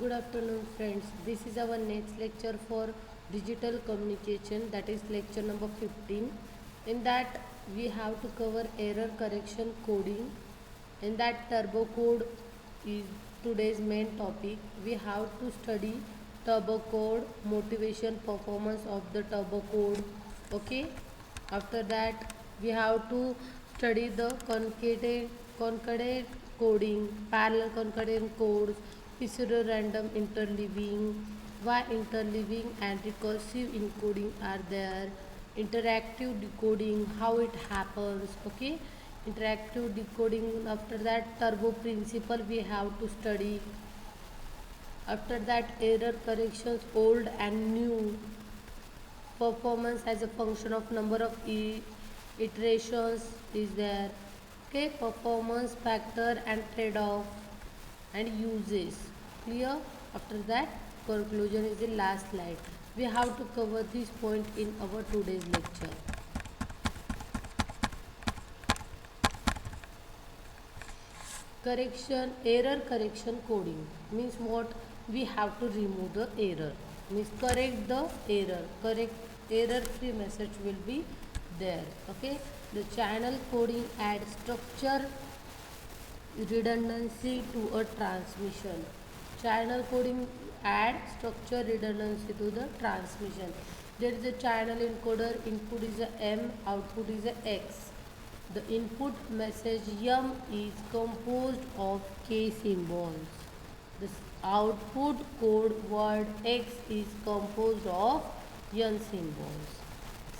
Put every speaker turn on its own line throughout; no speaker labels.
Good afternoon, friends. This is our next lecture for digital communication, that is lecture number 15. In that, we have to cover error correction coding. In that, turbo code is today's main topic. We have to study turbo code, motivation, performance of the turbo code. Okay. After that, we have to study the concordant coding, parallel concordant codes, pseudo-random interleaving, why interleaving and recursive encoding are there, interactive decoding, how it happens, okay, interactive decoding. After that, turbo principle we have to study. After that, error corrections, old and new, performance as a function of number of iterations is there, okay, performance factor and trade-off and uses clear. After that, conclusion is the last slide. We have to cover this point in our today's lecture. Correction, error correction coding means what? We have to remove the error, means correct the error, correct error free message will be there. Okay, the channel coding adds structure redundancy to a transmission. Channel coding add structure redundancy to the transmission. There is a channel encoder, input is a M, output is a X. The input message M is composed of K symbols. The output code word X is composed of N symbols.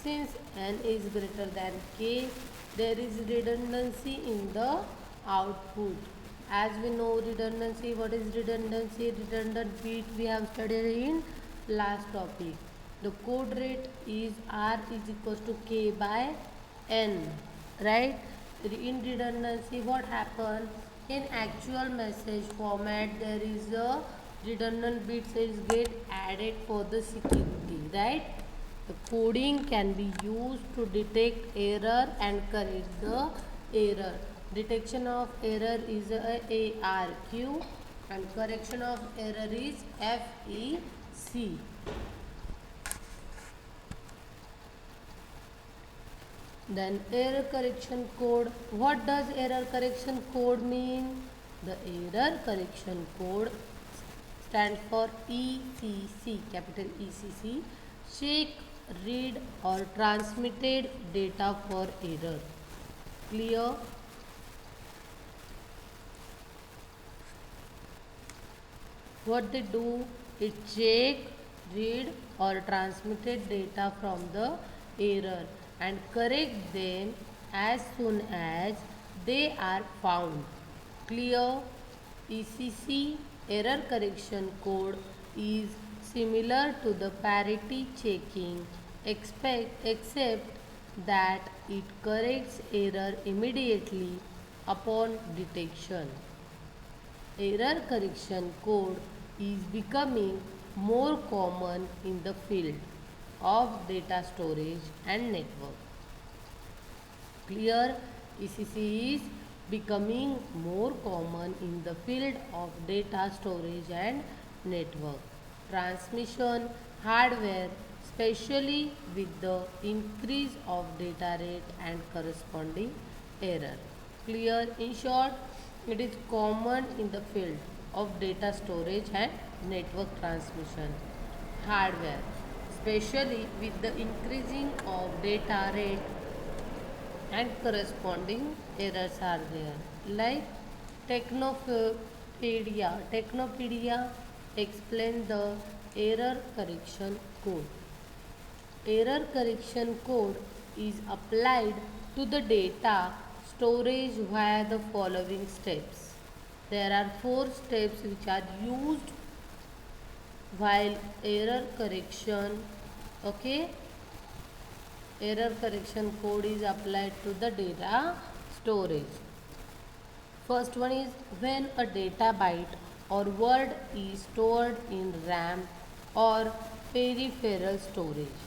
Since N is greater than K, there is redundancy in the output. As we know redundancy, what is redundancy? Redundant bit we have studied in last topic. The code rate is R is equals to K by N, right? In redundancy, what happens? In actual message format, there is a redundant bits is get added for the security, right? The coding can be used to detect error and correct the error. Detection of error is a ARQ and correction of error is FEC. Then error correction code. What does error correction code mean? The error correction code stands for ECC, capital ECC. Check, read or transmitted data for error. Clear? What they do? It check, read or transmitted data from the error and correct them as soon as they are found. Clear? ECC error correction code is similar to the parity checking except that it corrects error immediately upon detection. Error correction code is becoming more common in the field of data storage and network. Clear? ECC is becoming more common in the field of data storage and network. Transmission hardware, especially with the increase of data rate and corresponding error. Clear? In short, it is common in the field of data storage and network transmission hardware, especially with the increasing of data rate and corresponding errors are there. Like Technopedia explains the error correction code. Error correction code is applied to the data storage via the following steps. There are 4 steps which are used while error correction, okay, error correction code is applied to the data storage. First one is when a data byte or word is stored in RAM or peripheral storage.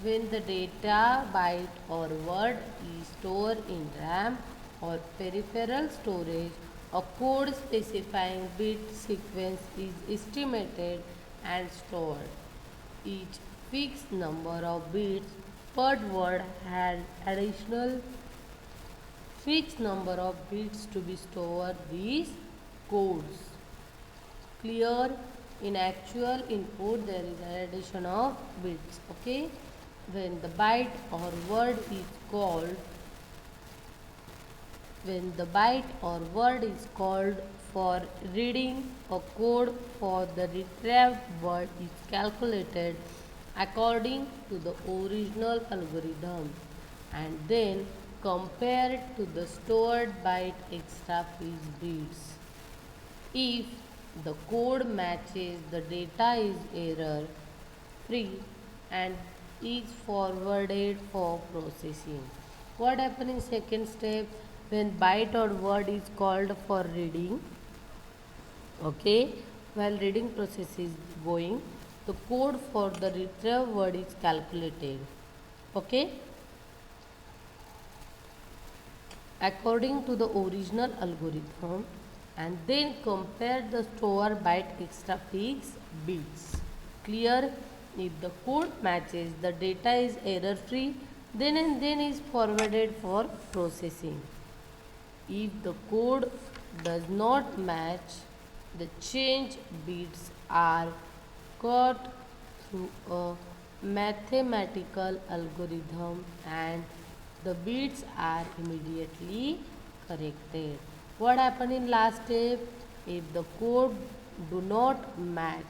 When the data byte or word is stored in RAM or peripheral storage, A code specifying bit sequence is estimated and stored. Each fixed number of bits per word has additional fixed number of bits to be stored these codes. Clear, in actual input there is an addition of bits. Okay, when the byte or word is called when the byte or word is called for reading, a code for the retrieved word is calculated according to the original algorithm and then compared to the stored byte extra fixed bits. If the code matches the data is error free and is forwarded for processing. What happens in second step when byte or word is called for reading? Okay, while reading process is going, the code for the retrieved word is calculated. Okay, according to the original algorithm and then compare the store byte extra fixed bits. Clear? If the code matches the data is error free, then and then is forwarded for processing. If the code does not match, the change bits are cut through a mathematical algorithm and the bits are immediately corrected. What happened in last step? If the code do not match,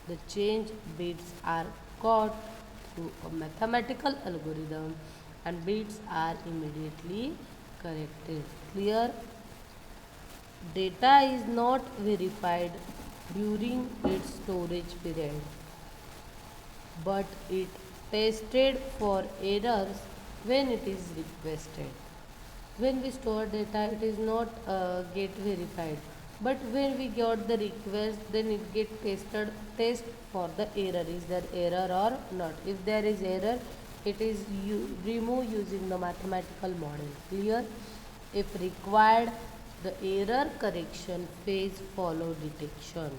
the change bits are cut through a mathematical algorithm and bits are immediately corrected. Clear? Data is not verified during its storage period, but it tested for errors when it is requested. When we store data, it is not get verified, but when we got the request, then it get test for the error. Is there error or not? If there is error, it is remove using the mathematical model. Clear? If required, the error correction phase follow detection.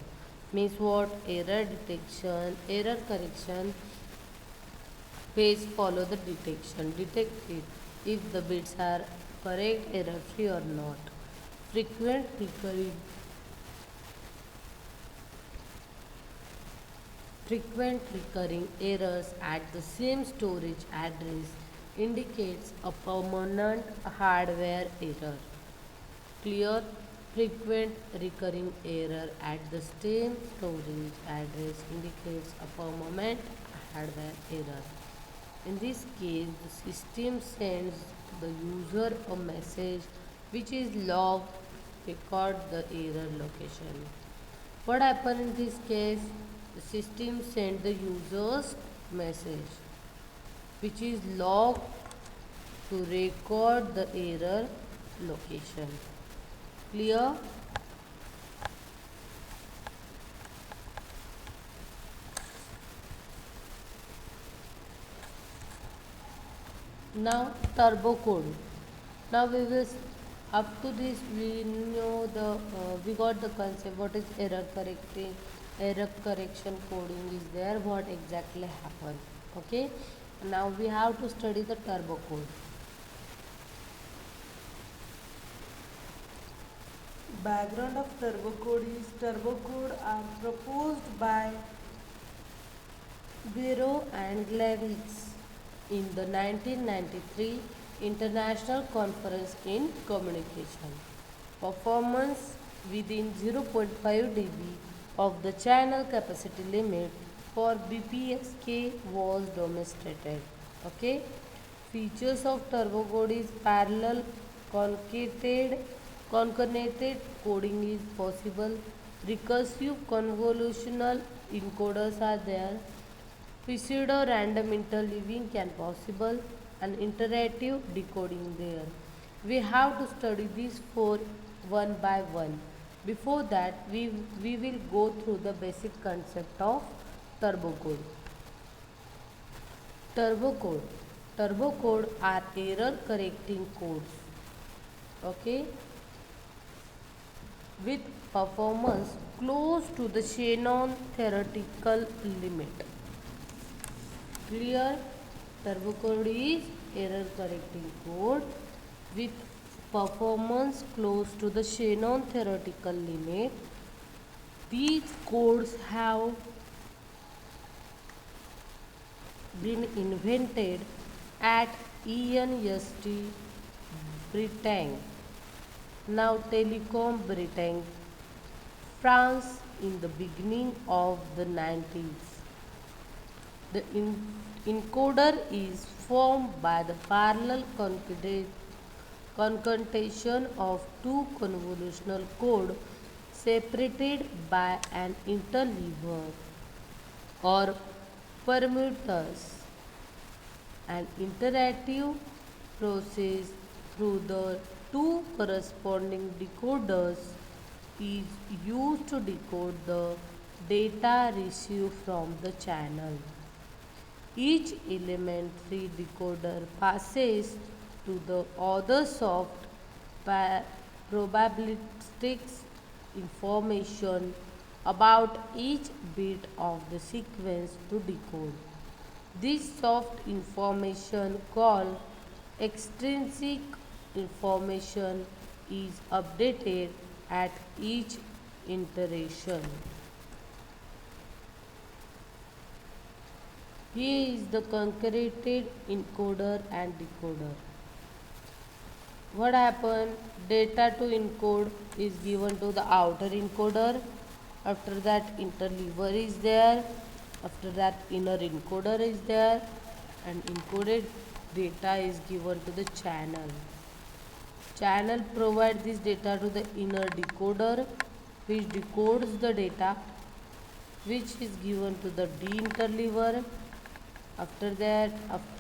Means what? Error detection, error correction phase follow the detection. Detect it if the bits are correct, error free or not. Frequent recurring Frequent recurring errors at the same storage address indicates a permanent hardware error. Clear? Frequent recurring error at the same storage address indicates a permanent hardware error. In this case, the system sends the user a message which is log record the error location. What happened in this case? The system sent the user's message which is log to record the error location. Clear? Now turbo code. Now we will up to this we know we got the concept what is error correction coding is there, what exactly happened. Okay, now we have to study the turbo code. Background of turbo code is turbo code are proposed by Bureau and Lewis in the 1993 International Conference in Communication. Performance within 0.5 dB of the channel capacity limit for BPSK was demonstrated. Okay. Features of turbo code is parallel concatenated coding is possible. Recursive convolutional encoders are there. Pseudo random interleaving can possible and iterative decoding there. We have to study these four one by one. Before that, we will go through the basic concept of turbo code. Turbo code. Turbo code are error correcting codes. Okay. with performance close to the Shannon theoretical limit. Clear? Turbo code is error correcting code with performance close to the Shannon theoretical limit. These codes have been invented at ENST Bretagne, now Telecom Bretagne, France in the beginning of the 90s. The encoder is formed by the parallel concatenation of two convolutional codes separated by an interleaver or permuters. An interactive process through the two corresponding decoders is used to decode the data received from the channel. Each elementary decoder passes to the other soft probabilistic information about each bit of the sequence to decode. This soft information called extrinsic information is updated at each iteration. Here is the concatenated encoder and decoder. What happened? Data to encode is given to the outer encoder. After that, interleaver is there. After that, inner encoder is there. And encoded data is given to the channel. Channel provides this data to the inner decoder, which decodes the data, which is given to the deinterleaver. After that,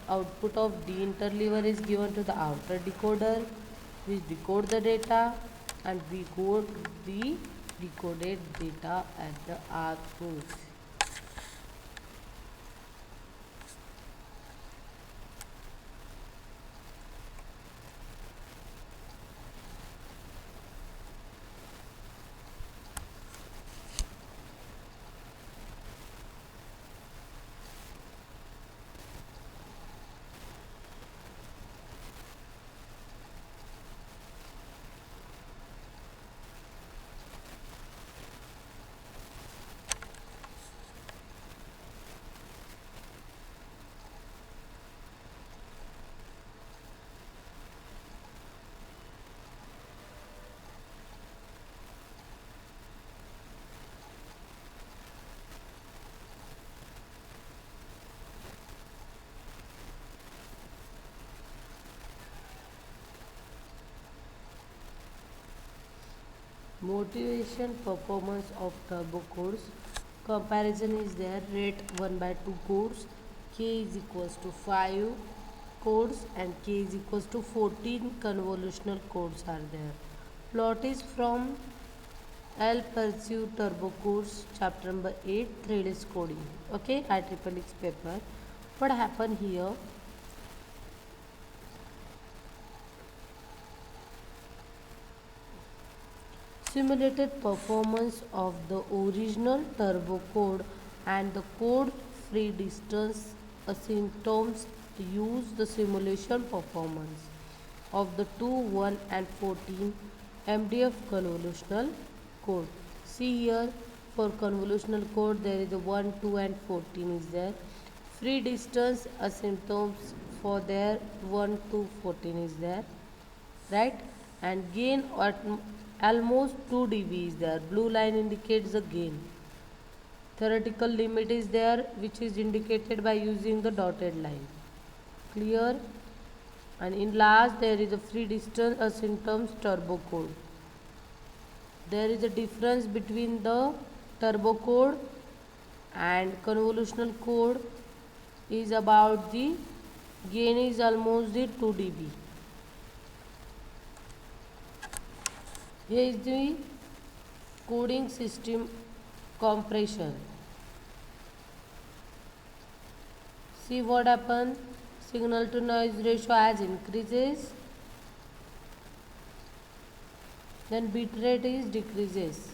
output of deinterleaver is given to the outer decoder, which decode the data, and we code the decoded data at the output. Motivation performance of turbo codes. Comparison is there. Rate 1 by 2 codes. K is equals to 5 codes and K is equals to 14 convolutional codes are there. Plot is from L Pursue Turbo Codes, chapter number 8, threadless coding. Okay, IEEE paper. What happened here? Simulated performance of the original turbo code and the code free distance asymptotes use the simulation performance of the 2, 1 and 14 MDF convolutional code. See here, for convolutional code there is a 1, 2 and 14 is there. Free distance asymptotes for there 1, 2, 14 is there, right? And gain at almost 2 dB is there. Blue line indicates the gain. Theoretical limit is there, which is indicated by using the dotted line. Clear? And in last there is a free distance asymptotes turbo code. There is a difference between the turbo code and convolutional code is about the gain is almost the 2 dB. Here is the coding system compression. See what happens? Signal to noise ratio as increases. Then bit rate is decreases.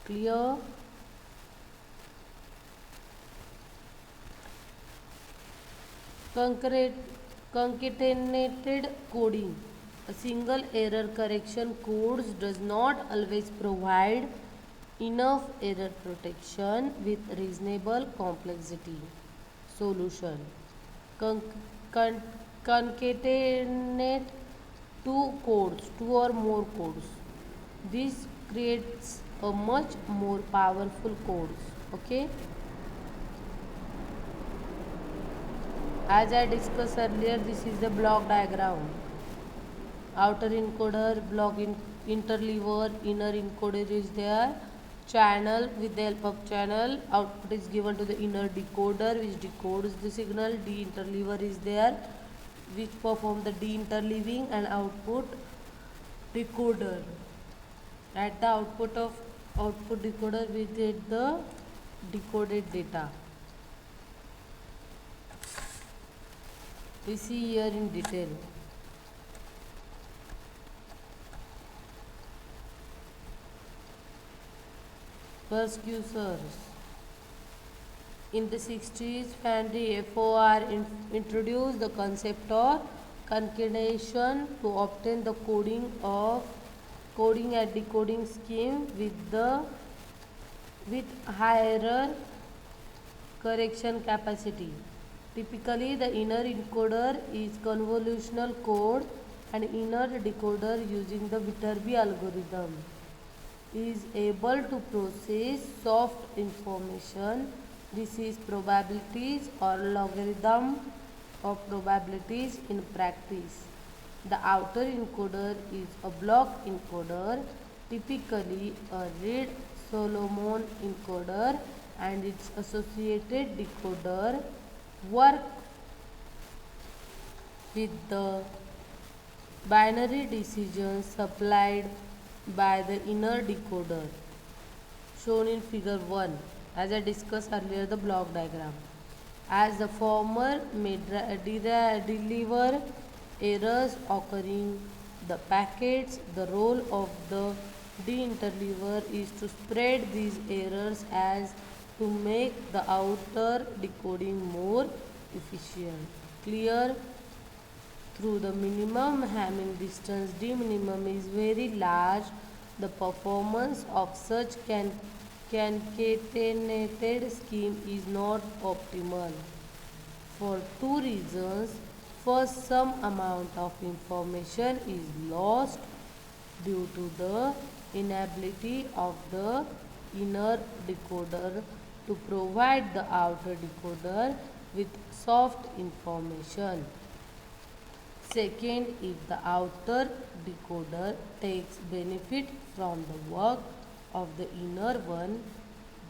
Clear? Concatenated coding. A single error correction codes does not always provide enough error protection with reasonable complexity. Solution. Con- con- Concatenate two or more codes. This creates a much more powerful codes. Okay. As I discussed earlier, this is the block diagram. Outer encoder, interleaver, inner encoder is there. Channel, with the help of channel, output is given to the inner decoder which decodes the signal. De-interleaver is there which perform the de-interleaving and output decoder. At the output of output decoder we get the decoded data. We see here in detail. Percussors. In the 60s, Fanry FOR introduced the concept of concatenation to obtain the coding and decoding scheme with higher correction capacity. Typically, the inner encoder is convolutional code and inner decoder using the Viterbi algorithm is able to process soft information. This is probabilities or logarithm of probabilities in practice. The outer encoder is a block encoder, typically a Reed-Solomon encoder, and its associated decoder work with the binary decisions supplied by the inner decoder shown in figure 1 as I discussed earlier the block diagram. As the former may deliver errors occurring the packets, the role of the de-interleaver is to spread these errors as to make the outer decoding more efficient. Clear? Through the minimum Hamming distance d minimum is very large, the performance of such concatenated scheme is not optimal for two reasons. First, some amount of information is lost due to the inability of the inner decoder to provide the outer decoder with soft information. Second, if the outer decoder takes benefit from the work of the inner one,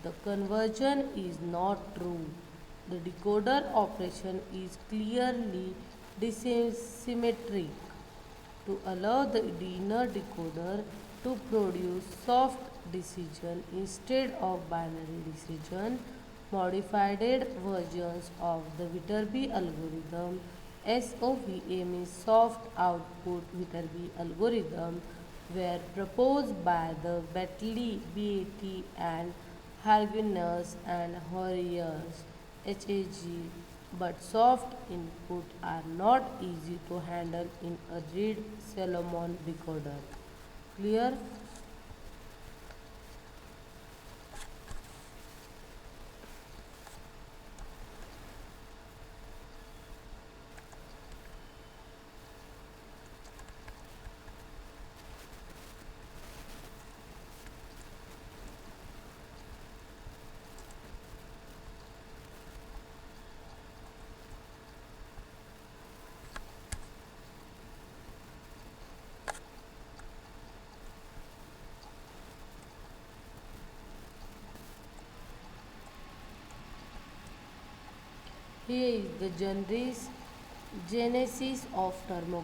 the conversion is not true. The decoder operation is clearly dissymmetric to allow the inner decoder to produce soft decision instead of binary decision. Modified versions of the Viterbi algorithm SOVA means soft output Viterbi algorithm were proposed by the Bentley BAT and Harguinus and Horriers HAG, but soft input are not easy to handle in a Reed-Solomon decoder. Clear? Here is the genesis of turbo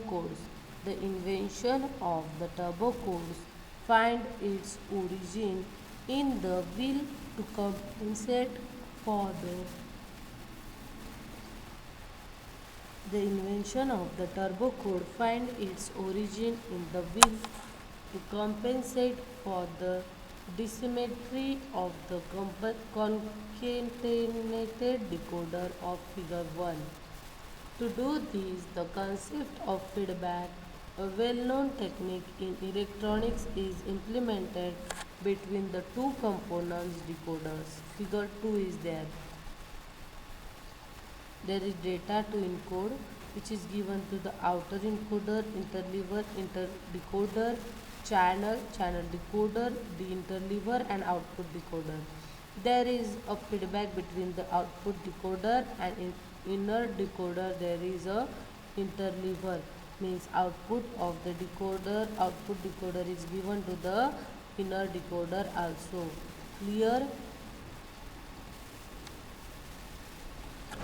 codes. The invention of the turbo codes find its origin in the will to compensate for The invention of the turbo code find its origin in the will to compensate for the dissymmetry of the concatenated decoder of figure 1. To do this, the concept of feedback, a well-known technique in electronics, is implemented between the two components decoders. Figure 2 is there. There is data to encode which is given to the outer encoder, interleaver, interdecoder, channel decoder, the interleaver and output decoder. There is a feedback between the output decoder and inner decoder. There is a interleaver means output decoder is given to the inner decoder also. Clear?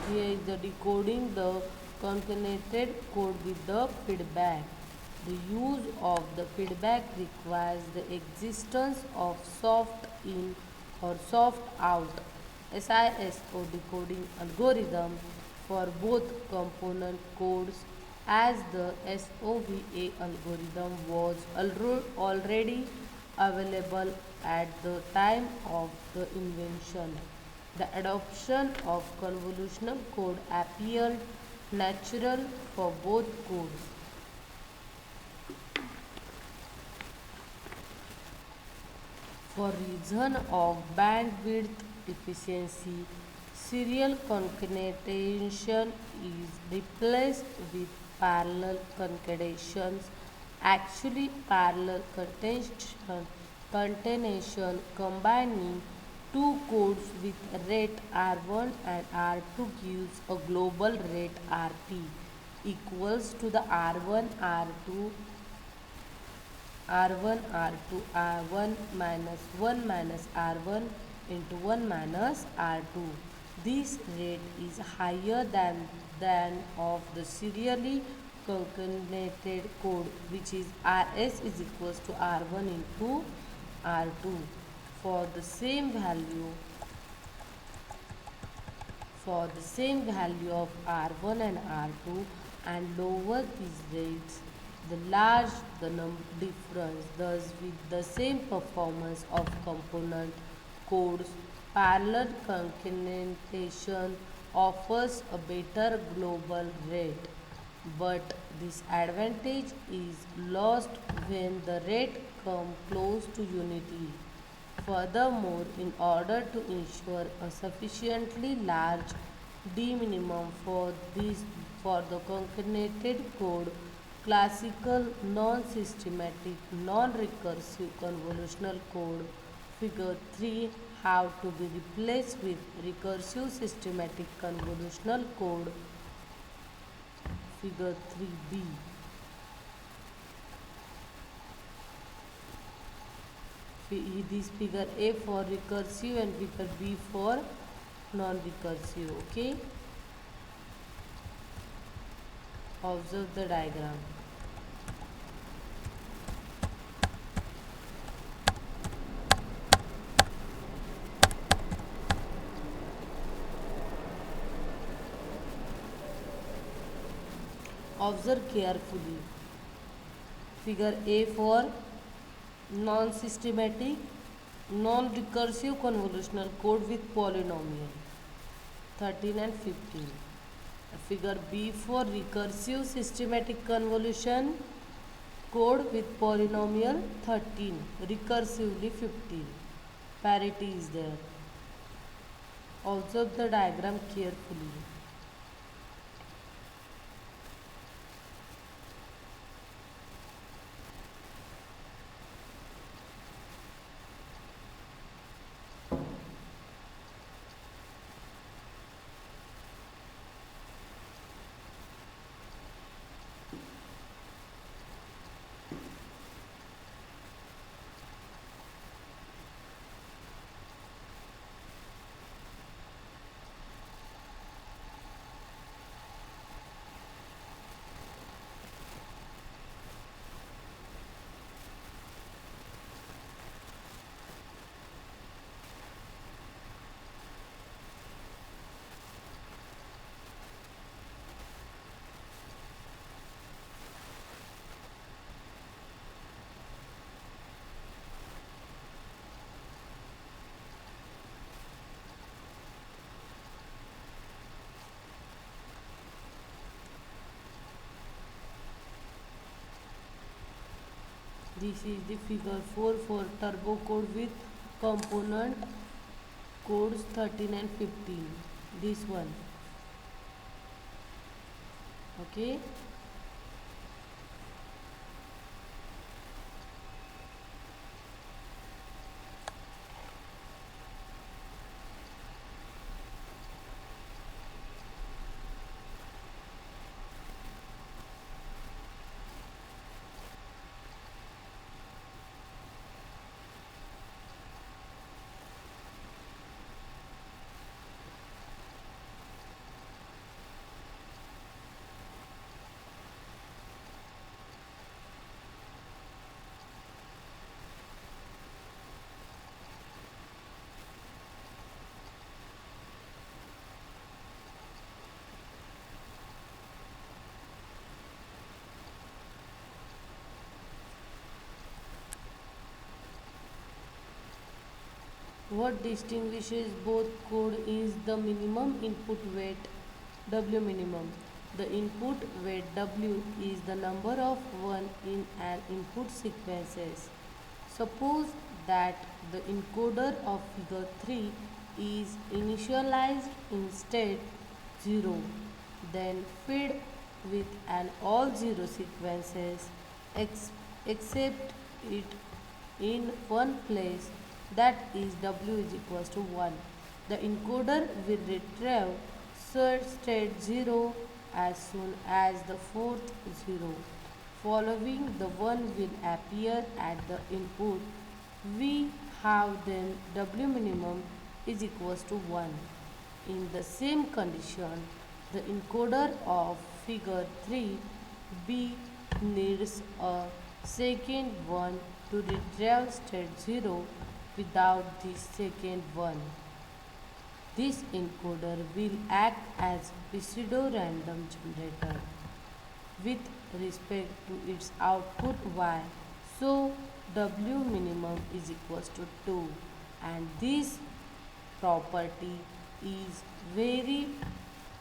Here is the decoding the concatenated code with the feedback. The use of the feedback requires the existence of soft in or soft out SISO decoding algorithm for both component codes, as the SOVA algorithm was already available at the time of the invention. The adoption of convolutional code appeared natural for both codes. For reason of bandwidth efficiency, serial concatenation is replaced with parallel concatenations. Actually, parallel concatenation combining two codes with rate R1 and R2 gives a global rate RP equals to the R1 R2 R1 minus 1 minus R1 into 1 minus R2. This rate is higher than of the serially concatenated code, which is RS is equals to R1 into R2. For the same value of R1 and R2 and lower these rates, the large the difference. Thus, with the same performance of component codes, parallel concatenation offers a better global rate. But this advantage is lost when the rate comes close to unity. Furthermore, in order to ensure a sufficiently large d minimum for the concatenated code, classical non-systematic non-recursive convolutional code figure 3 have to be replaced with recursive systematic convolutional code figure 3b. This figure A for recursive and figure B for non-recursive. Okay, observe the diagram. Observe carefully. Figure A for non-systematic non-recursive convolutional code with polynomial 13 and 15. Figure B for recursive systematic convolution code with polynomial 13, recursively 15. Parity is there. Observe the diagram carefully. This is the figure 4 for turbo code with component codes 13 and 15. This one. Okay. What distinguishes both code is the minimum input weight W minimum. The input weight W is the number of 1 in an input sequences. Suppose that the encoder of figure 3 is initialized in state 0, then fed with an all 0 sequences except it in one place, that is W is equals to 1. The encoder will retrieve search state 0 as soon as the fourth 0. Following the 1 will appear at the input. We have then W minimum is equals to 1. In the same condition, the encoder of figure 3b needs a second 1 to retrieve state 0 without the second 1. This encoder will act as pseudo-random generator with respect to its output y. So W minimum is equals to 2, and this property is very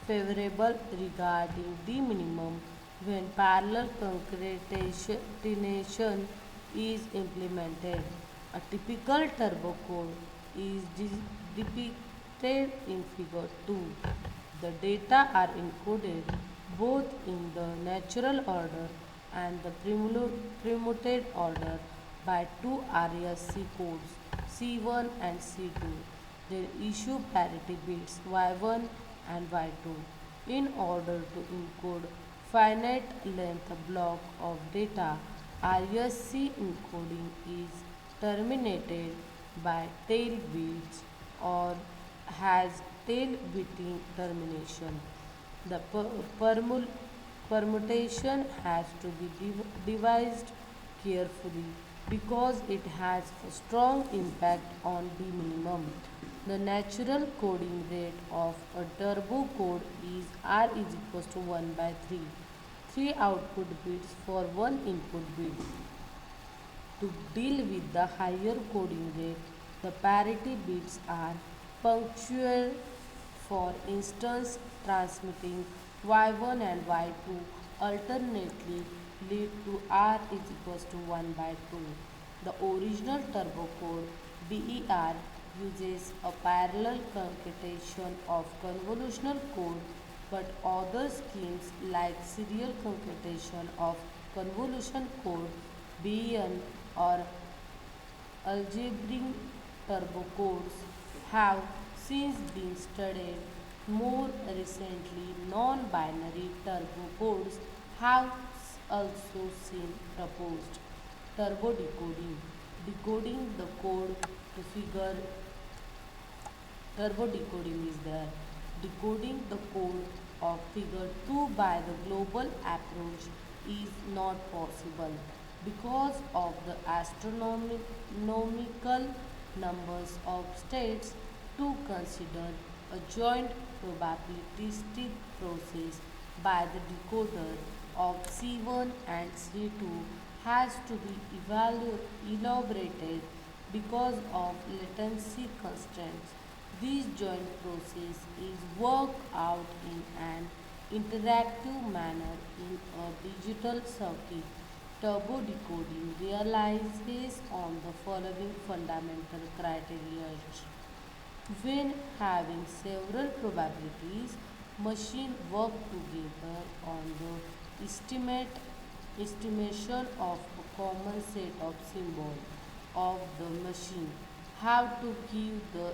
favorable regarding D minimum when parallel concatenation is implemented. A typical turbo code is depicted in figure 2. The data are encoded both in the natural order and the permuted order by two RSC codes C1 and C2. They issue parity bits Y1 and Y2 in order to encode finite length block of data. RSC encoding is terminated by tail bits or has tail bitting termination. The permutation has to be devised carefully because it has a strong impact on D minimum. The natural coding rate of a turbo code is R is equals to 1 by 3. 3 output bits for 1 input bit. To deal with the higher coding rate, the parity bits are punctual. For instance, transmitting y1 and y2 alternately lead to r is equals to 1 by 2. The original turbo code BER uses a parallel concatenation of convolutional code, but other schemes like serial concatenation of convolution code BEN or algebraic turbo codes have since been studied. More recently, non-binary turbo codes have also been proposed. Turbo decoding. Decoding the code to figure turbo decoding is there. Decoding the code of figure 2 by the global approach is not possible because of the astronomical numbers of states. To consider a joint probabilistic process by the decoder of C1 and C2 has to be elaborated because of latency constraints. This joint process is worked out in an interactive manner in a digital circuit. Turbo decoding relies on the following fundamental criteria. When having several probabilities, machines work together on the estimation of a common set of symbols of the machine have to give the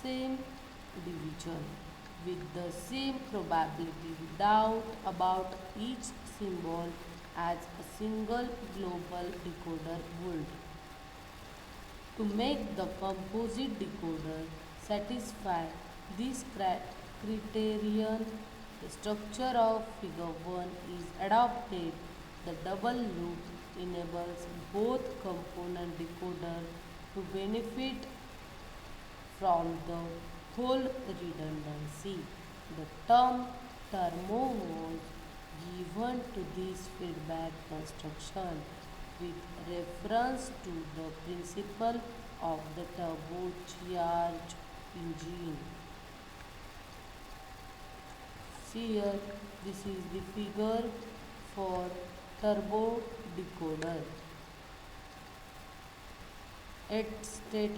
same division with the same probability without about each symbol as a single global decoder would. To make the composite decoder satisfy this criterion, the structure of figure 1 is adopted. The double loop enables both component decoder to benefit from the whole redundancy. The term thermo was given to this feedback construction with reference to the principle of the turbocharged engine. See here, this is the figure for turbo decoder. 8 state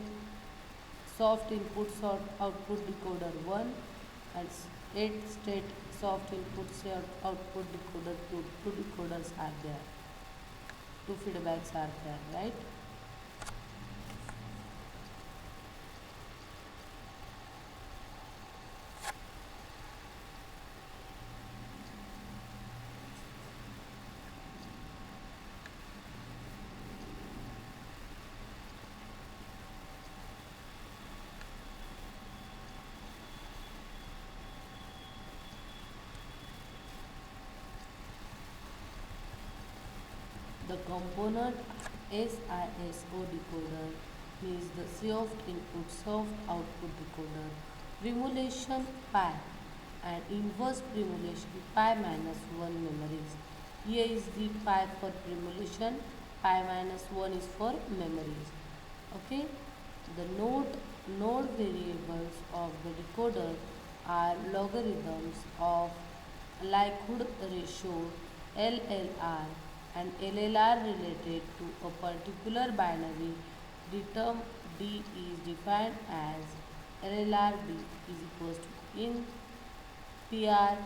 soft input soft output decoder 1 and 8 state soft input soft output decoder 2. Two decoders are there. Two feedbacks are there, right? The component SISO decoder is the soft input soft output decoder. Premolation pi and inverse premolation pi minus 1 memories. Here is the pi for premolation, pi minus 1 is for memories. Okay, the node variables of the decoder are logarithms of likelihood ratio LLR and LLR related to a particular binary. The term D is defined as LLRD is equals to in PR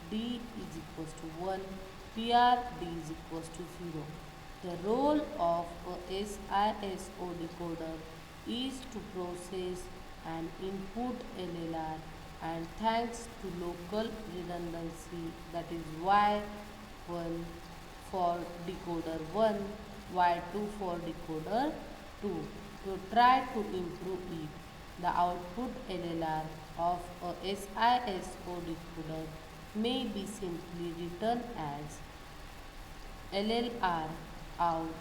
D is equals to 1, PR D is equals to 0. The role of a SISO decoder is to process an input LLR, and thanks to local redundancy, that is Y1 for decoder 1, Y2 for decoder 2, to try to improve it. The output LLR of a SISO decoder may be simply written as LLR out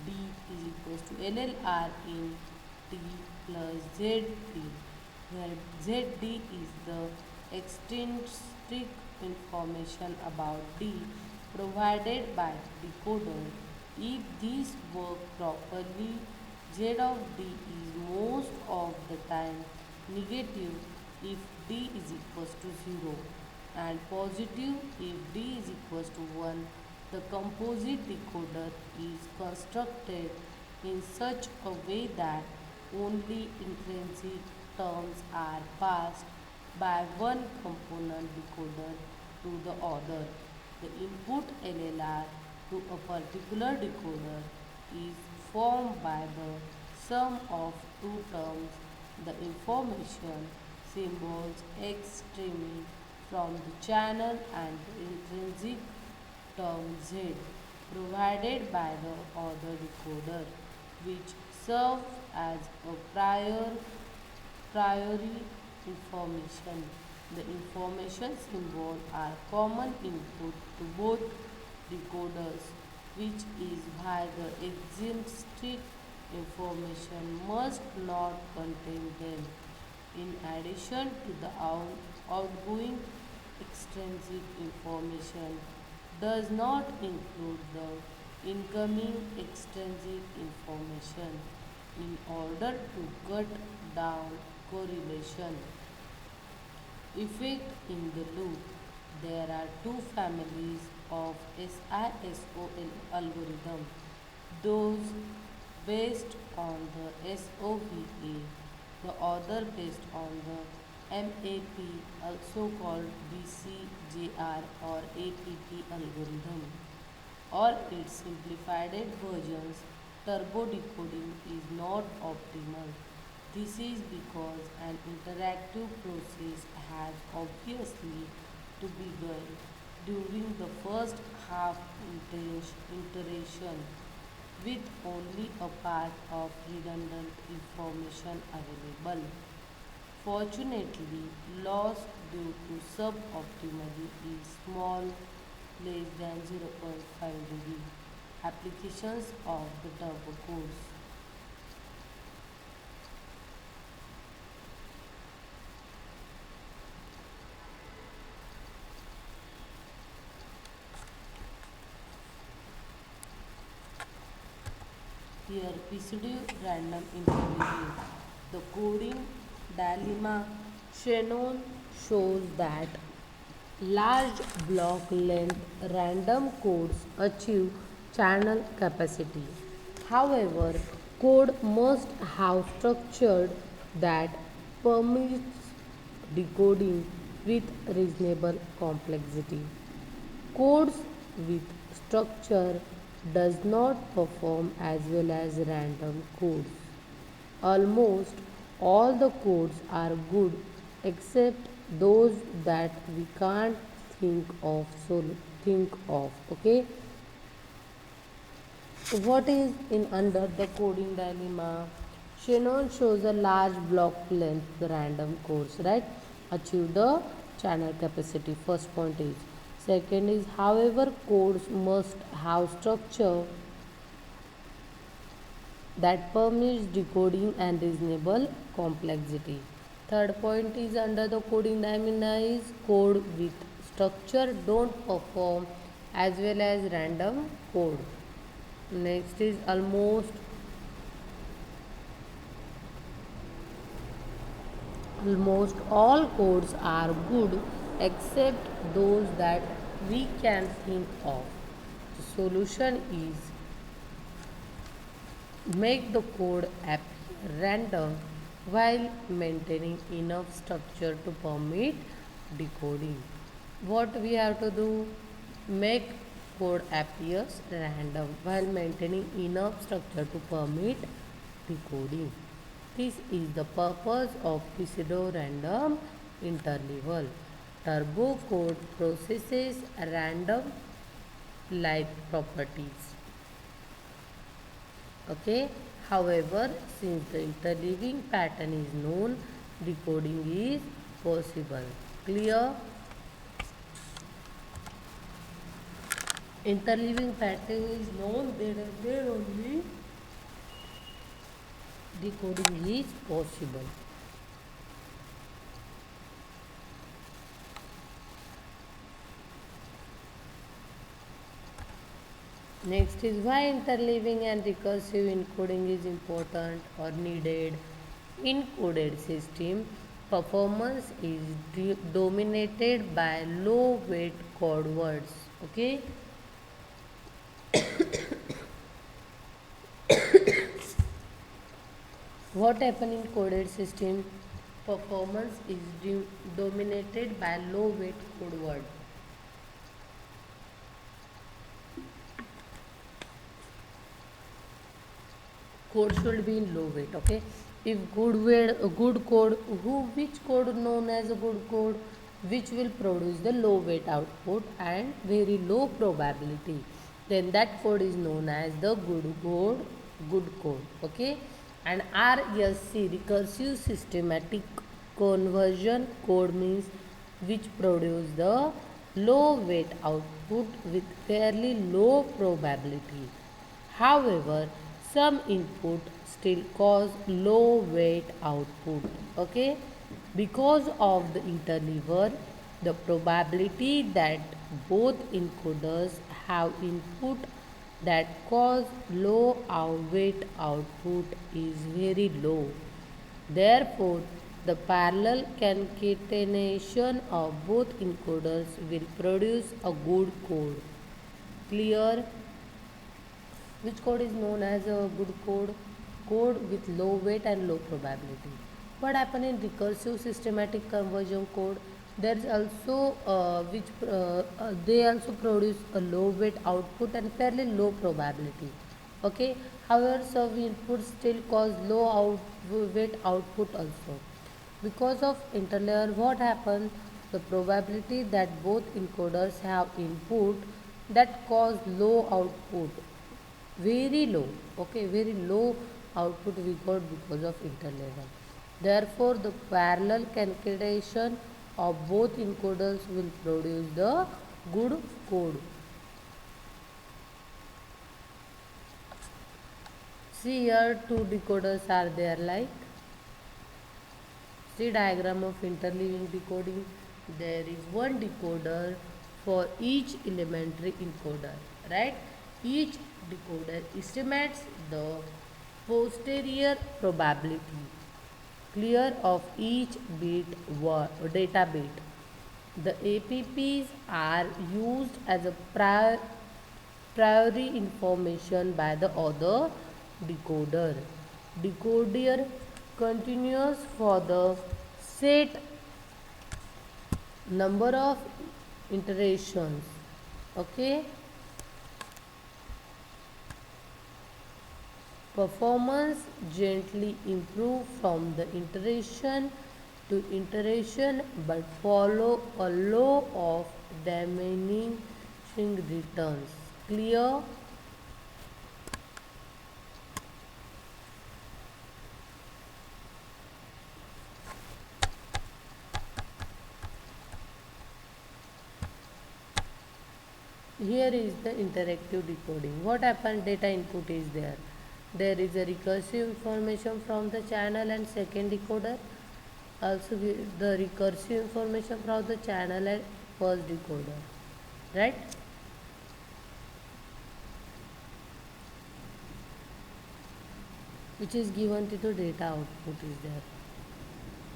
D is equals to LLR in D plus ZD, where ZD is the extrinsic information about D provided by decoder. If these work properly, Z of D is most of the time negative if D is equals to 0 and positive if D is equals to 1. The composite decoder is constructed in such a way that only intrinsic terms are passed by one component decoder to the other. The input LLR to a particular decoder is formed by the sum of two terms, the information symbols extremely from the channel and the intrinsic term Z provided by the other decoder, which serves as a priori information. The information symbols are common input to both decoders, which is why the extrinsic information must not contain them. In addition to the outgoing extrinsic information, does not include the incoming extrinsic information. In order to cut down correlation effect in the loop, there are two families of SISOL algorithm, those based on the SOVA, the other based on the MAP, also called BCJR or APT algorithm, or its simplified versions, turbo decoding is not optimal. This is because an interactive process has obviously to be done during the first half iteration with only a part of redundant information available. Fortunately, loss due to suboptimally is small, less than 0.5 dB. Applications of the turbo codes. Here, pseudo random interleaving. The coding dilemma Shannon shows that large block length random codes achieve channel capacity. However, code must have structure that permits decoding with reasonable complexity. Codes with structure does not perform as well as random codes. Almost all the codes are good except those that we can't think of. Okay, what is in under the coding dilemma? Shannon shows a large block length random codes, right? Achieve the channel capacity. First point is. Second is, however, codes must have structure that permits decoding and reasonable complexity. Third point is under the coding dilemma is code with structure don't perform as well as random code. Next is almost all codes are good except those that we can think of. The solution is make the code appear random while maintaining enough structure to permit decoding. What we have to do? Make code appears random while maintaining enough structure to permit decoding. This is the purpose of pseudo-random interleaval. Turbo code processes random like properties. Okay, however, since the interleaving pattern is known, decoding is possible. Clear? Interleaving pattern is known, there only decoding is possible. Next is why interleaving and recursive encoding is important or needed. In coded system, performance is dominated by low weight code words. Okay. What happen in coded system? Performance is dominated by low weight code word. Code should be in low weight. Okay, if good code, which code known as a good code, which will produce the low weight output and very low probability, then that code is known as the good code. Okay, and RSC, recursive systematic conversion code, means which produce the low weight output with fairly low probability. However, some input still cause low weight output. Okay, because of the interleaver, the probability that both encoders have input that cause low weight output is very low. Therefore, the parallel concatenation of both encoders will produce a good code. clear, which code is known as a good code with low weight and low probability. What happen in recursive systematic conversion code? There is also which they also produce a low weight output and fairly low probability. Okay, however some inputs still cause low weight output also. Because of interlayer, what happens? The probability that both encoders have input that cause low output, very low, okay, very low output we got because of interlayer. Therefore, the parallel calculation of both encoders will produce the good code. See here, two decoders are there, like see diagram of interleaving decoding. There is one decoder for each elementary encoder, right? Each decoder estimates the posterior probability clear of each data bit. The APPs are used as a priori information by the other decoder. Decoder continues for the set number of iterations. Okay. Performance gently improve from the iteration to iteration but follow a law of diminishing returns. Clear? Here is the interactive decoding. What happened? Data input is there. There is a recursive information from the channel and second decoder. Also the recursive information from the channel and first decoder. Right? Which is given to the data output is there.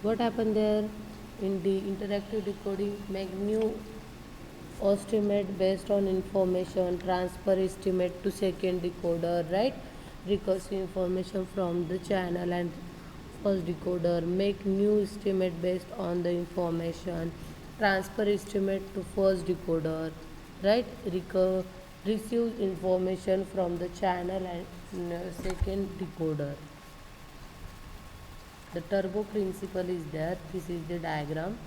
What happened there? In the interactive decoding, make new estimate based on information, transfer estimate to second decoder, right? Recursive information from the channel and first decoder, make new estimate based on the information, transfer estimate to first decoder, right? Receive information from the channel and second decoder. The turbo principle is there. This is the diagram.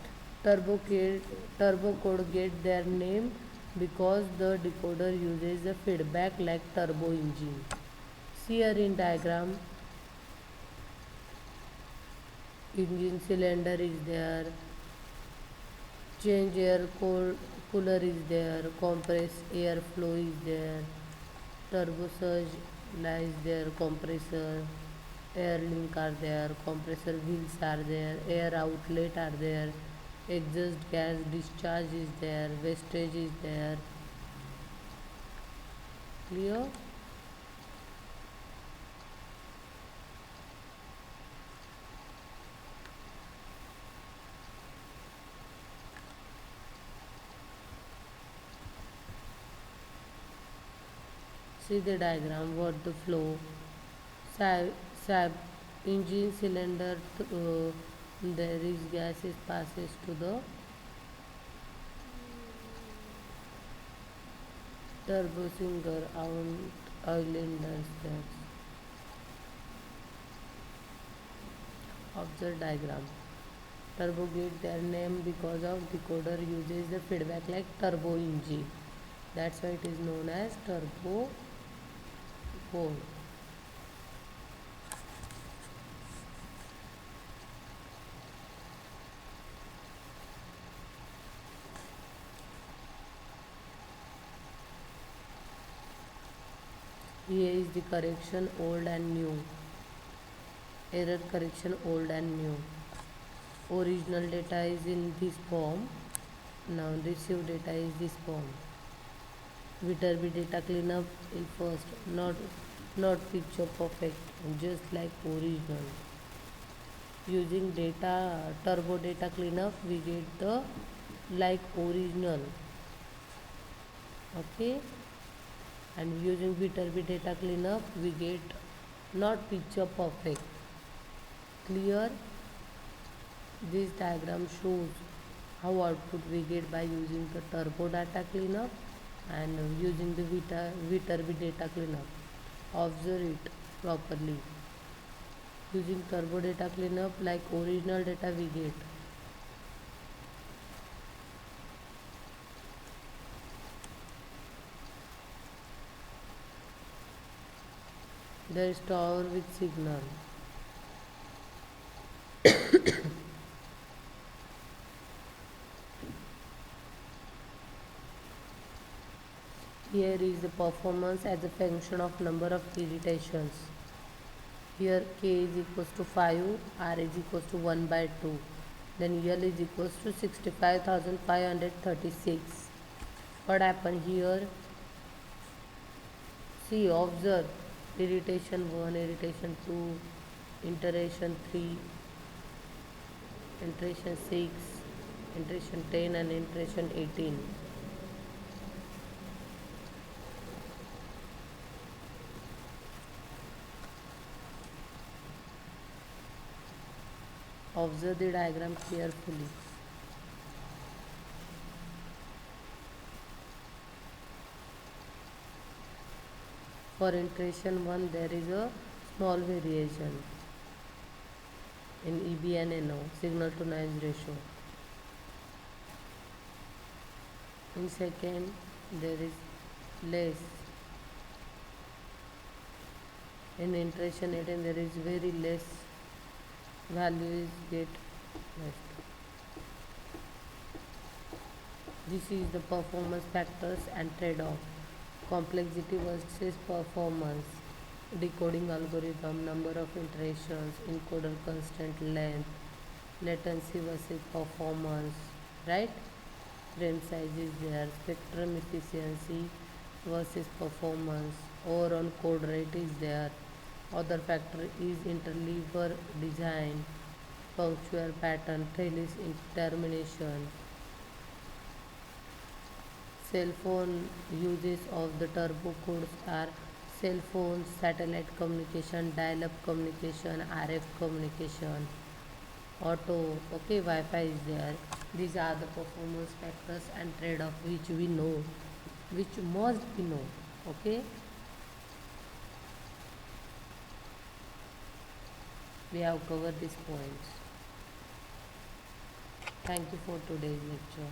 Turbo code get their name because the decoder uses the feedback like turbo engine. See here in diagram, engine cylinder is there, change air cooler is there, compressed air flow is there, turbo surge lies there, compressor, air link are there, compressor wheels are there, air outlet are there, exhaust gas discharge is there, wastage is there. Clear? See the diagram, what the flow, sab engine cylinder, there is gases passes to the turbo singer oil inders there. Observe diagram. Turbo get their name because of decoder uses the feedback like turbo engine. That's why it is known as turbo code. Here is the correction old and new. Error correction old and new. Original data is in this form. Now received data is this form. Viterbi data cleanup in first, not picture perfect, just like original. Using data turbo data cleanup, we get the like original. Okay. and using Viterbi data cleanup we get not picture perfect clear. This diagram shows how output we get by using the turbo data cleanup and using the Viterbi data cleanup. Observe it properly. Using turbo data cleanup like original data we get. They store with signal. Here is the performance as a function of number of irritations. Here k is equals to 5, r is equals to 1 by 2. Then L is equals to 65,536. What happened here? See, observe irritation 1, irritation 2, iteration 3, iteration 6, iteration 10 and iteration 18. Observe the diagram carefully. For iteration 1 there is a small variation in EB and NO, signal to noise ratio. In second there is less. In iteration 18 there is very less value is get left. This is the performance factors and trade-off. Complexity versus performance, decoding algorithm, number of iterations, encoder constant length, latency versus performance, right? Frame size is there, spectrum efficiency versus performance, overall code rate is there. Other factor is interleaver design, punctual pattern, trellis termination. Cell phone uses of the turbo codes are cell phones, satellite communication, dial-up communication, RF communication, auto, okay, Wi-Fi is there. These are the performance factors and trade-off which we know, which must be know, okay. We have covered these points. Thank you for today's lecture.